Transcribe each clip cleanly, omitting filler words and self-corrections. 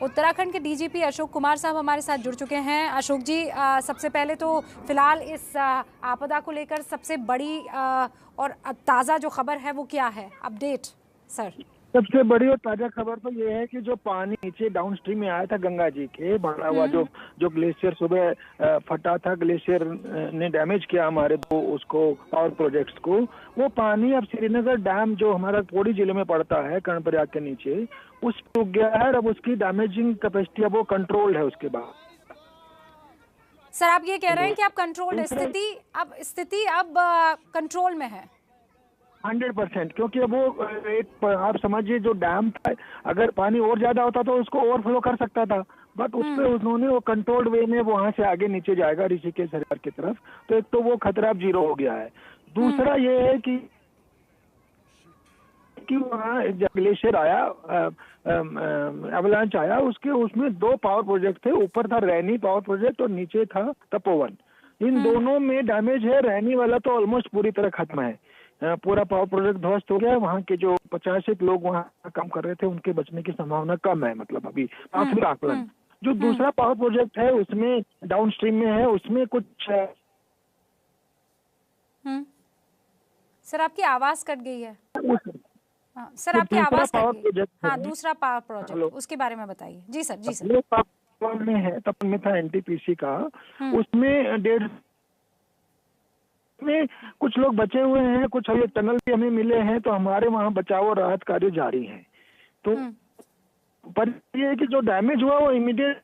उत्तराखंड के डीजीपी अशोक कुमार साहब हमारे साथ जुड़ चुके हैं। अशोक जी, सबसे पहले तो फिलहाल इस आपदा को लेकर सबसे बड़ी और ताज़ा जो खबर है वो क्या है, अपडेट सर? सबसे बड़ी और ताजा खबर तो ये है कि जो पानी नीचे डाउन स्ट्रीम में आया था गंगा जी के बढ़ा हुआ जो ग्लेशियर सुबह फटा था, ग्लेशियर ने डैमेज किया हमारे दो उसको पावर प्रोजेक्ट्स को, वो पानी अब श्रीनगर डैम जो हमारा पौड़ी जिले में पड़ता है कर्णप्रयाग के नीचे, उस रुक गया है। अब उसकी डैमेजिंग कैपेसिटी अब वो कंट्रोल्ड है। उसके बाद सर आप ये कह रहे हैं कि अब कंट्रोल्ड स्थिति अब कंट्रोल में है 100%, क्योंकि अब वो एक आप समझिए जो डैम था, अगर पानी और ज्यादा होता तो उसको ओवरफ्लो कर सकता था, बट उस पे उन्होंने वो कंट्रोल्ड वे में वहां से आगे नीचे जाएगा ऋषिकेश हरिद्वार की तरफ। तो एक तो वो खतरा अब 0 हो गया है। दूसरा ये है कि वहाँ ग्लेशियर आया, एवलांच आया, उसमें 2 पावर प्रोजेक्ट थे। ऊपर था रैनी पावर प्रोजेक्ट और नीचे था तपोवन। इन दोनों में डैमेज है। रैनी वाला तो ऑलमोस्ट पूरी तरह खत्म है, पूरा पावर प्रोजेक्ट ध्वस्त हो गया। वहाँ के जो 85 लोग वहाँ काम कर रहे थे उनके बचने की संभावना कम है, मतलब अभी आखिरी आकलन। जो दूसरा पावर प्रोजेक्ट है उसमें डाउन स्ट्रीम में है, उसमें कुछ सर आपकी आवाज कट गई है। सर आपकी आवाज कट गई। हाँ, दूसरा पावर प्रोजेक्ट, उसके बारे में बताइए। जी सर, जी सर। में है तब में था एनटीपीसी का, उसमें 1.5 में कुछ लोग बचे हुए हैं, कुछ अभी टनल भी हमें मिले हैं, तो हमारे वहाँ बचाव और राहत कार्य जारी है। तो पर ये है कि जो डैमेज हुआ वो इमीडिएट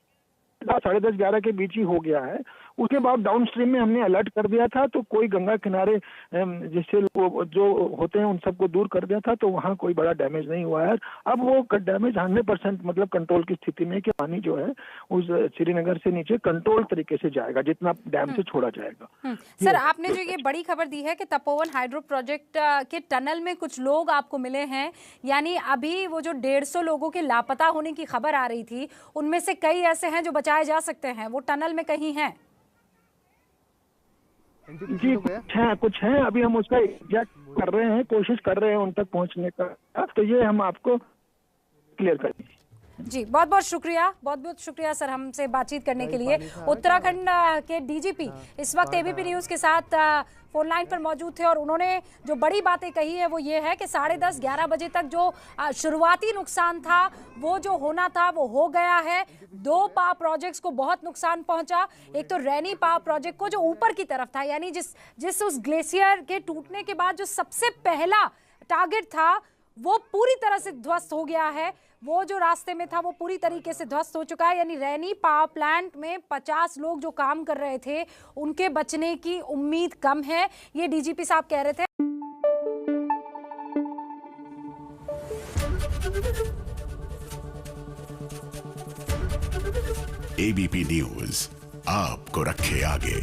10:30-11 के बीच ही हो गया है। उसके बाद डाउन स्ट्रीम में हमने अलर्ट कर दिया था, तो कोई गंगा किनारे जिससे जो होते हैं उन सबको दूर कर दिया था, तो वहाँ कोई बड़ा डैमेज नहीं हुआ है। अब वो डैमेज 100% मतलब कंट्रोल की स्थिति में, कि पानी जो है उस श्रीनगर से नीचे कंट्रोल तरीके से जाएगा, जितना डैम से छोड़ा जाएगा। सर आपने जो ये बड़ी खबर दी है कि तपोवन हाइड्रो प्रोजेक्ट के टनल में कुछ लोग आपको मिले हैं, यानी अभी वो जो 150 लोगों के लापता होने की खबर आ रही थी, उनमें से कई ऐसे हैं जो बचाए जा सकते हैं, वो टनल में कहीं हैं? जी कुछ है, अभी हम उसका एग्जैक्ट कर रहे हैं, कोशिश कर रहे हैं उन तक पहुंचने का, तो ये हम आपको क्लियर करेंगे। जी बहुत बहुत शुक्रिया सर हमसे बातचीत करने के लिए। उत्तराखंड के डीजीपी इस वक्त एबीपी न्यूज के साथ फोन लाइन पर मौजूद थे और उन्होंने जो बड़ी बातें कही है वो ये है कि 10:30-11 बजे तक जो शुरुआती नुकसान था वो जो होना था वो हो गया है। 2 पावर प्रोजेक्ट्स को बहुत नुकसान पहुंचा। एक तो रैनी पावर प्रोजेक्ट को जो ऊपर की तरफ था, यानी जिस उस ग्लेशियर के टूटने के बाद जो सबसे पहला टारगेट था वो पूरी तरह से ध्वस्त हो गया है। वो जो रास्ते में था वो पूरी तरीके से ध्वस्त हो चुका है, यानी रैनी पावर प्लांट में 50 लोग जो काम कर रहे थे उनके बचने की उम्मीद कम है, ये डीजीपी साहब कह रहे थे। एबीपी न्यूज आपको रखे आगे।